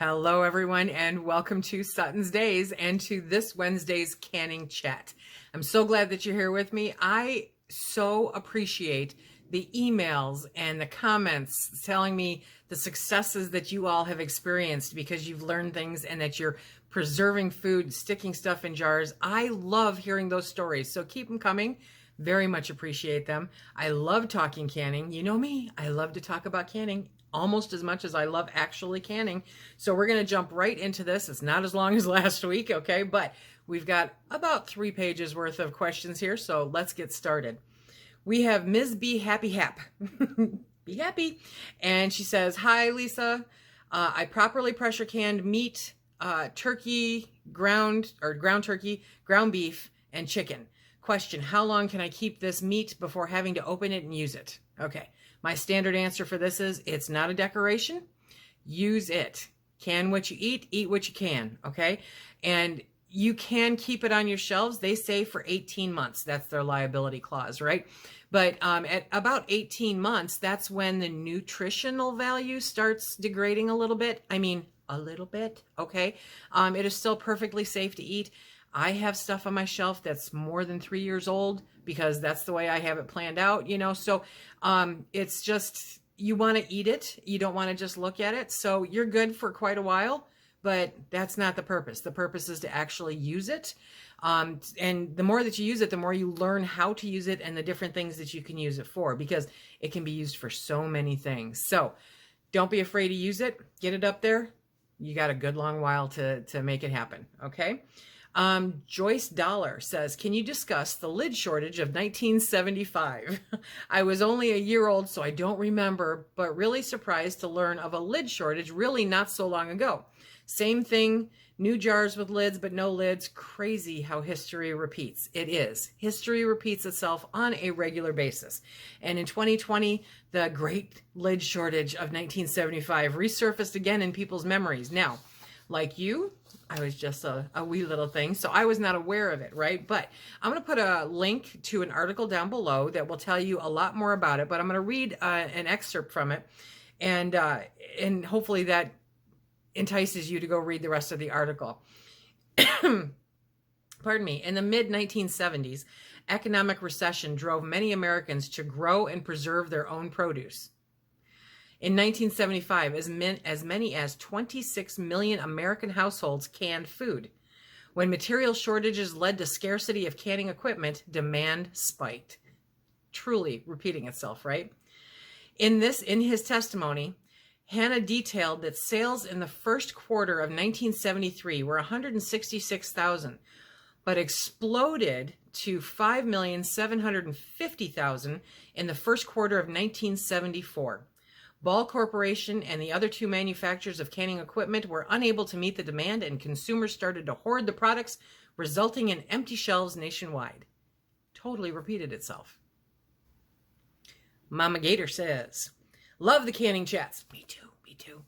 Hello, everyone, and welcome to SuttonsDaze and to this Wednesday's canning chat. I'm so glad that you're here with me. I so appreciate the emails and the comments telling me the successes that you all have experienced because you've learned things and that you're preserving food, sticking stuff in jars. I love hearing those stories, so keep them coming. Very much appreciate them. I love talking canning. You know me, I love to talk about canning almost as much as I love actually canning. So we're going to jump right into this. It's not as long as last week, okay? But we've got about 3 pages worth of questions here, so let's get started. We have Ms. B Happy Hap. Be happy. And she says, "Hi, Lisa. I properly pressure canned meat, turkey, ground turkey, ground beef, and chicken. Question, how long can I keep this meat before having to open it and use it?" Okay. My standard answer for this is, it's not a decoration. Use it. Can what you eat what you can, okay? And you can keep it on your shelves. They say for 18 months. That's their liability clause, right? But at about 18 months, that's when the nutritional value starts degrading a little bit. I mean, a little bit, okay? It is still perfectly safe to eat. I have stuff on my shelf that's more than 3 years old because that's the way I have it planned out, you know? So it's just, you want to eat it. You don't want to just look at it. So you're good for quite a while, but that's not the purpose. The purpose is to actually use it. And the more that you use it, the more you learn how to use it and the different things that you can use it for, because it can be used for so many things. So don't be afraid to use it. Get it up there. You got a good long while to make it happen. Okay. Joyce Dollar says, "Can you discuss the lid shortage of 1975? I was only a year old, so I don't remember, but really surprised to learn of a lid shortage really not so long ago. Same thing, new jars with lids, but no lids. Crazy how history repeats." It is. History repeats itself on a regular basis. And in 2020, the great lid shortage of 1975 resurfaced again in people's memories. Now, like you, I was just a wee little thing, so I was not aware of it, right? But I'm going to put a link to an article down below that will tell you a lot more about it, but I'm going to read an excerpt from it, and hopefully that entices you to go read the rest of the article. Pardon me. In the mid-1970s, economic recession drove many Americans to grow and preserve their own produce. In 1975, as many as 26 million American households canned food. When material shortages led to scarcity of canning equipment, demand spiked. Truly repeating itself, right? In his testimony, Hannah detailed that sales in the first quarter of 1973 were 166,000, but exploded to 5,750,000 in the first quarter of 1974. Ball Corporation and the other 2 manufacturers of canning equipment were unable to meet the demand, and consumers started to hoard the products, resulting in empty shelves nationwide. Totally repeated itself. Mama Gator says, "Love the canning chats." Me too, me too.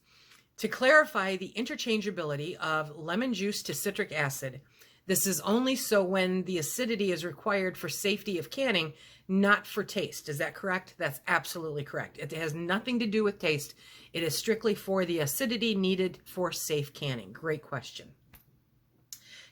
"To clarify the interchangeability of lemon juice to citric acid, this is only so when the acidity is required for safety of canning, not for taste. Is that correct?" That's absolutely correct. It has nothing to do with taste. It is strictly for the acidity needed for safe canning. Great question.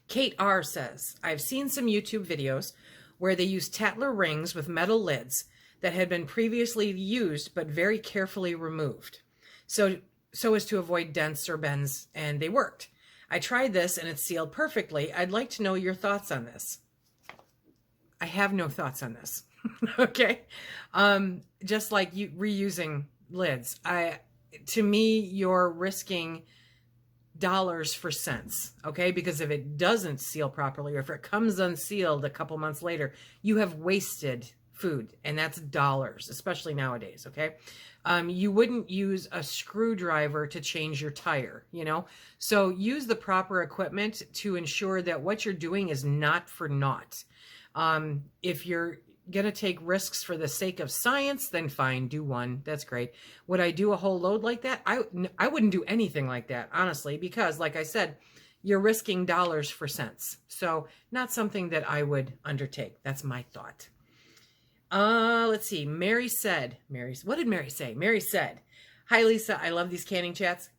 Kate R. says, "I've seen some YouTube videos where they use Tatler rings with metal lids that had been previously used but very carefully removed, so as to avoid dents or bends, and they worked. I tried this and it sealed perfectly. I'd like to know your thoughts on this." I have no thoughts on this. Okay. Just like you reusing lids. To me, you're risking dollars for cents. Okay. Because if it doesn't seal properly, or if it comes unsealed a couple months later, you have wasted food, and that's dollars, especially nowadays. Okay. You wouldn't use a screwdriver to change your tire, you know? So use the proper equipment to ensure that what you're doing is not for naught. If you're going to take risks for the sake of science, then fine, do one. That's great. Would I do a whole load like that? I wouldn't do anything like that, honestly, because like I said, you're risking dollars for cents. So not something that I would undertake. That's my thought. Let's see. What did Mary say? Mary said, "Hi, Lisa. I love these canning chats.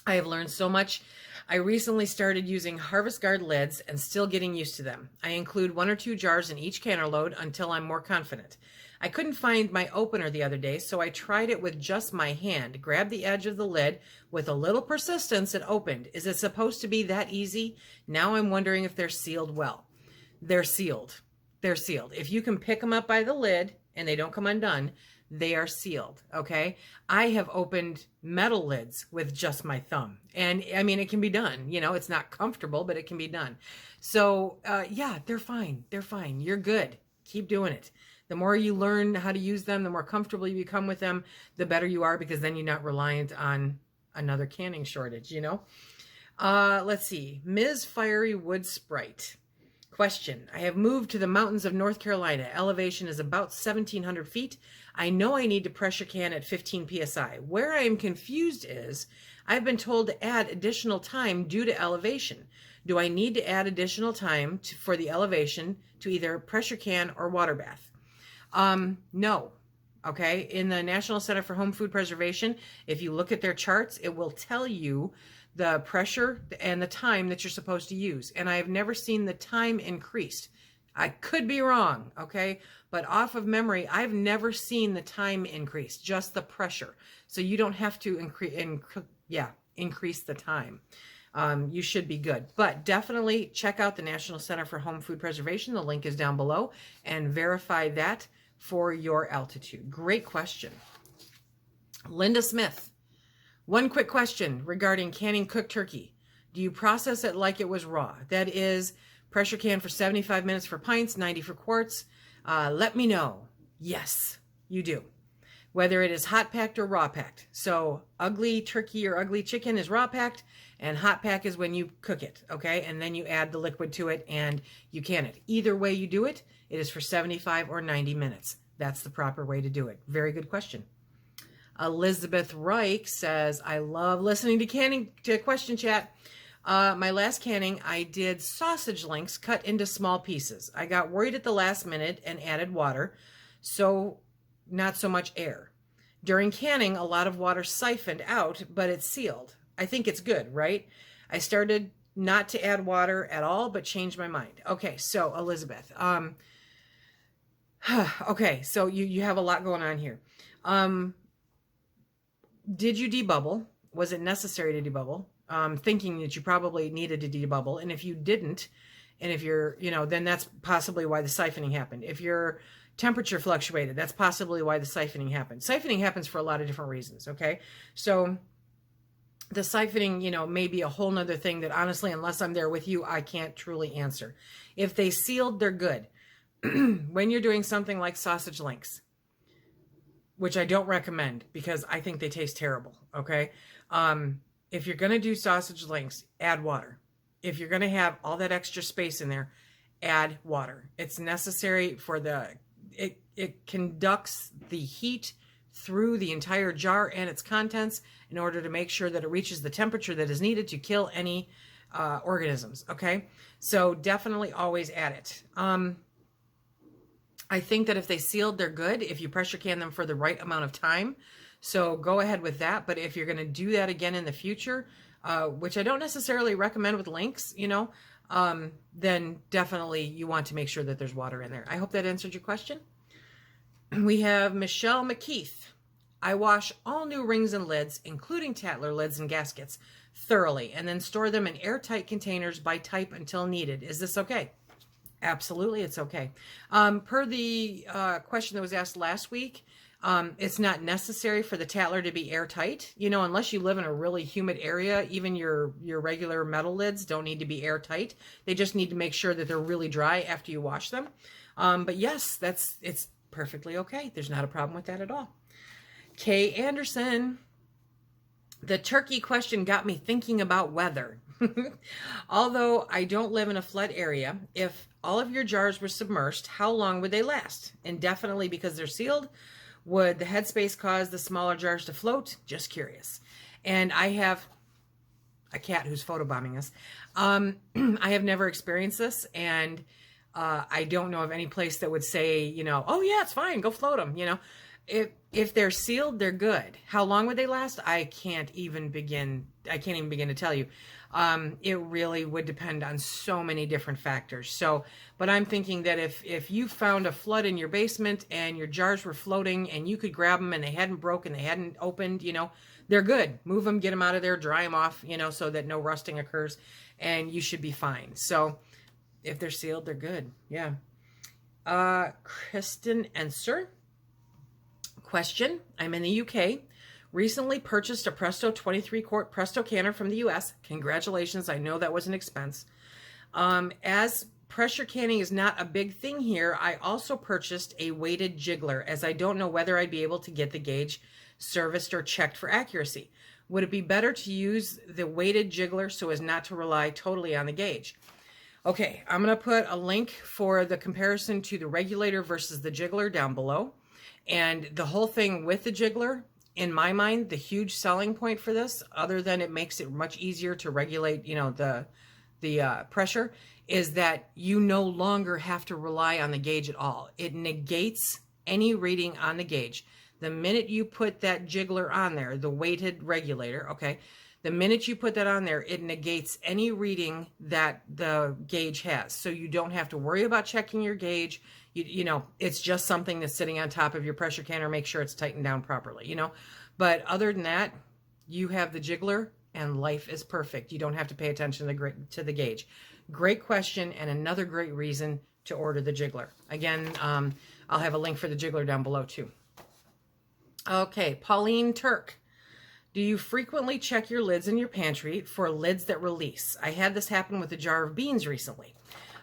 I have learned so much. I recently started using Harvest Guard lids and still getting used to them. I include 1 or 2 jars in each canner load until I'm more confident. I couldn't find my opener the other day, so I tried it with just my hand. Grabbed the edge of the lid. With a little persistence, it opened. Is it supposed to be that easy? Now I'm wondering if they're sealed well. They're sealed. They're sealed. If you can pick them up by the lid and they don't come undone, they are sealed. Okay. I have opened metal lids with just my thumb, and I mean, it can be done. You know, it's not comfortable, but it can be done. So yeah, they're fine. They're fine. You're good. Keep doing it. The more you learn how to use them, the more comfortable you become with them, the better you are, because then you're not reliant on another canning shortage, you know? Let's see. Ms. Fiery Wood Sprite. Question. I have moved to the mountains of North Carolina. Elevation is about 1,700 feet. I know I need to pressure can at 15 psi. Where I am confused is I've been told to add additional time due to elevation. Do I need to add additional time for the elevation to either pressure can or water bath? No. Okay. In the National Center for Home Food Preservation, if you look at their charts, it will tell you the pressure and the time that you're supposed to use. And I have never seen the time increased. I could be wrong, okay? But off of memory, I've never seen the time increase, just the pressure. So you don't have to increase the time. You should be good. But definitely check out the National Center for Home Food Preservation. The link is down below, and verify that for your altitude. Great question. Linda Smith. One quick question regarding canning cooked turkey. Do you process it like it was raw? That is, pressure can for 75 minutes for pints, 90 for quarts. Let me know. Yes, you do. Whether it is hot packed or raw packed. So ugly turkey or ugly chicken is raw packed, and hot pack is when you cook it, okay? And then you add the liquid to it and you can it. Either way you do it, it is for 75 or 90 minutes. That's the proper way to do it. Very good question. Elizabeth Reich says, I love listening to question chat. My last canning, I did sausage links cut into small pieces. I got worried at the last minute and added water, so not so much air. During canning, a lot of water siphoned out, but it's sealed. I think it's good, right? I started not to add water at all, but changed my mind. Okay, so Elizabeth, okay, so you have a lot going on here. Did you debubble? Was it necessary to debubble? Thinking that you probably needed to debubble. And if you didn't, and if you're, then that's possibly why the siphoning happened. If your temperature fluctuated, that's possibly why the siphoning happened. Siphoning happens for a lot of different reasons, okay? So the siphoning, may be a whole nother thing that honestly, unless I'm there with you, I can't truly answer. If they sealed, they're good. When you're doing something like sausage links, which I don't recommend because I think they taste terrible, okay? If you're going to do sausage links, add water. If you're going to have all that extra space in there, add water. It's necessary for it conducts the heat through the entire jar and its contents in order to make sure that it reaches the temperature that is needed to kill any organisms, okay? So definitely always add it. I think that if they sealed, they're good if you pressure can them for the right amount of time. So go ahead with that. But if you're going to do that again in the future, which I don't necessarily recommend with links, then definitely you want to make sure that there's water in there. I hope that answered your question. We have Michelle McKeith. I wash all new rings and lids, including Tatler lids and gaskets, thoroughly, and then store them in airtight containers by type until needed. Is this okay? Absolutely, it's okay. Per the question that was asked last week, it's not necessary for the Tatler to be airtight. Unless you live in a really humid area, even your regular metal lids don't need to be airtight. They just need to make sure that they're really dry after you wash them. But yes, it's perfectly okay. There's not a problem with that at all. Kay Anderson, the turkey question got me thinking about weather. Although I don't live in a flood area, if all of your jars were submerged, how long would they last? Indefinitely because they're sealed? Would the headspace cause the smaller jars to float? Just curious. And I have a cat who's photobombing us. I have never experienced this, and I don't know of any place that would say, oh yeah, it's fine, go float them. if they're sealed, they're good. How long would they last? I can't even begin to tell you. It really would depend on so many different factors. So, but I'm thinking that if you found a flood in your basement and your jars were floating and you could grab them and they hadn't broken, they hadn't opened, they're good. Move them, get them out of there, dry them off, so that no rusting occurs, and you should be fine. So if they're sealed, they're good. Yeah. Kristen Enser. Question. I'm in the UK. Recently purchased a Presto 23-quart Presto canner from the US. Congratulations. I know that was an expense. As pressure canning is not a big thing here, I also purchased a weighted jiggler, as I don't know whether I'd be able to get the gauge serviced or checked for accuracy. Would it be better to use the weighted jiggler so as not to rely totally on the gauge? Okay, I'm going to put a link for the comparison to the regulator versus the jiggler down below. And the whole thing with the jiggler, in my mind, the huge selling point for this, other than it makes it much easier to regulate, the pressure, is that you no longer have to rely on the gauge at all. It negates any reading on the gauge. The minute you put that jiggler on there, the weighted regulator, okay, the minute you put that on there, it negates any reading that the gauge has. So you don't have to worry about checking your gauge. It's just something that's sitting on top of your pressure canner. Make sure it's tightened down properly, But other than that, you have the jiggler and life is perfect. You don't have to pay attention to the gauge. Great question, and another great reason to order the jiggler. Again, I'll have a link for the jiggler down below too. Okay, Pauline Turk. Do you frequently check your lids in your pantry for lids that release? I had this happen with a jar of beans recently.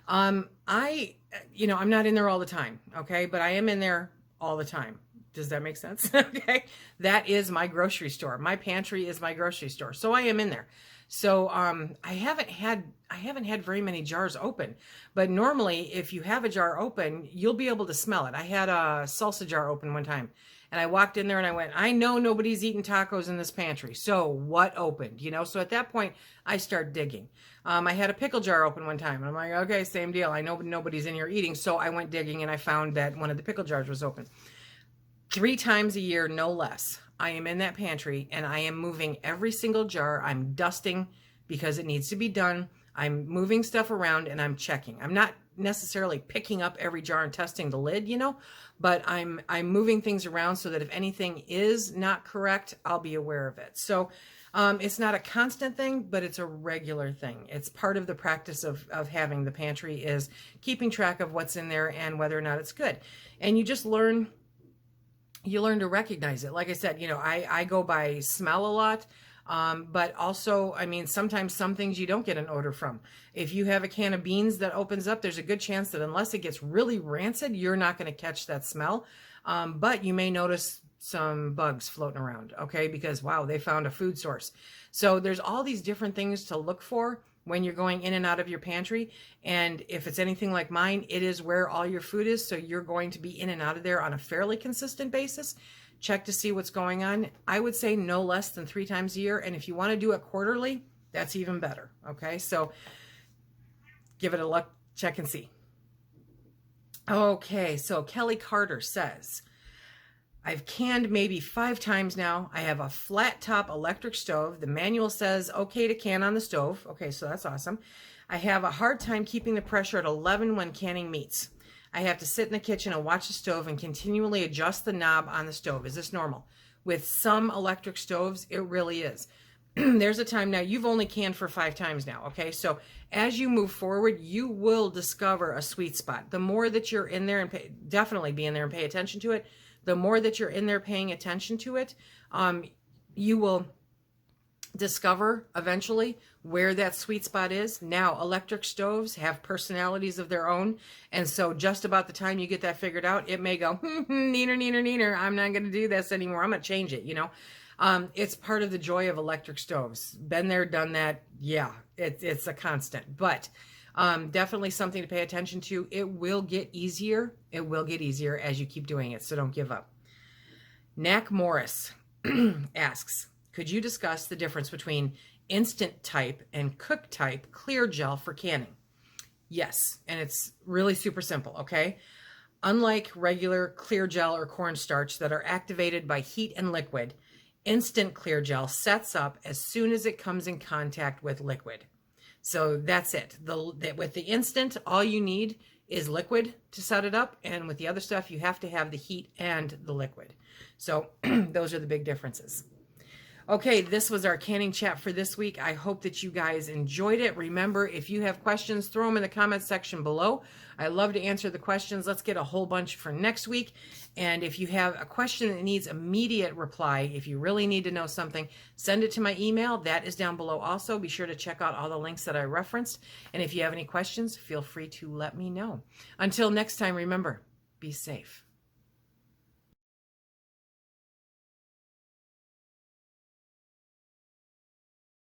I'm not in there all the time, okay? But I am in there all the time. Does that make sense? Okay. That is my grocery store. My pantry is my grocery store. So I am in there. So I haven't had very many jars open, but normally if you have a jar open, you'll be able to smell it. I had a salsa jar open one time. And I walked in there and I went, I know nobody's eating tacos in this pantry. So what opened? So at that point, I start digging. I had a pickle jar open one time. And I'm like, okay, same deal. I know nobody's in here eating. So I went digging and I found that one of the pickle jars was open. 3 times a year, no less, I am in that pantry and I am moving every single jar. I'm dusting because it needs to be done. I'm moving stuff around and I'm checking. I'm not necessarily picking up every jar and testing the lid, but I'm moving things around so that if anything is not correct, I'll be aware of it. So it's not a constant thing, but it's a regular thing. It's part of the practice of having the pantry, is keeping track of what's in there and whether or not it's good. And you just learn to recognize it. Like I said, I go by smell a lot. But also, sometimes some things you don't get an odor from. If you have a can of beans that opens up, there's a good chance that unless it gets really rancid, you're not going to catch that smell. But you may notice some bugs floating around, okay? Because, wow, they found a food source. So there's all these different things to look for when you're going in and out of your pantry. And if it's anything like mine, it is where all your food is. So you're going to be in and out of there on a fairly consistent basis. Check to see what's going on. I would say no less than 3 times a year. And if you want to do it quarterly, that's even better. Okay, so give it a look, check and see. Okay, so Kelly Carter says, I've canned maybe 5 times now. I have a flat top electric stove. The manual says okay to can on the stove. Okay, so that's awesome. I have a hard time keeping the pressure at 11 when canning meats. I have to sit in the kitchen and watch the stove and continually adjust the knob on the stove. Is this normal? With some electric stoves, it really is. There's a time now, you've only canned for 5 times now, okay? So as you move forward, you will discover a sweet spot. The more that you're in there, and definitely be in there and pay attention to it, the more that you're in there paying attention to it, you will discover eventually where that sweet spot is. Now, electric stoves have personalities of their own, and so just about the time you get that figured out, it may go, neener, I'm not going to do this anymore. I'm going to change it, It's part of the joy of electric stoves. Been there, done that. Yeah, it's a constant, but definitely something to pay attention to. It will get easier. It will get easier as you keep doing it, so don't give up. Knack Morris asks, could you discuss the difference between instant type and cook type clear gel for canning? Yes, and it's really super simple, okay? Unlike regular clear gel or cornstarch that are activated by heat and liquid, instant clear gel sets up as soon as it comes in contact with liquid. So that's it. With the instant, all you need is liquid to set it up, and with the other stuff, you have to have the heat and the liquid. So those are the big differences. Okay, this was our canning chat for this week. I hope that you guys enjoyed it. Remember, if you have questions, throw them in the comments section below. I love to answer the questions. Let's get a whole bunch for next week. And if you have a question that needs immediate reply, if you really need to know something, send it to my email. That is down below also. Be sure to check out all the links that I referenced. And if you have any questions, feel free to let me know. Until next time, remember, be safe.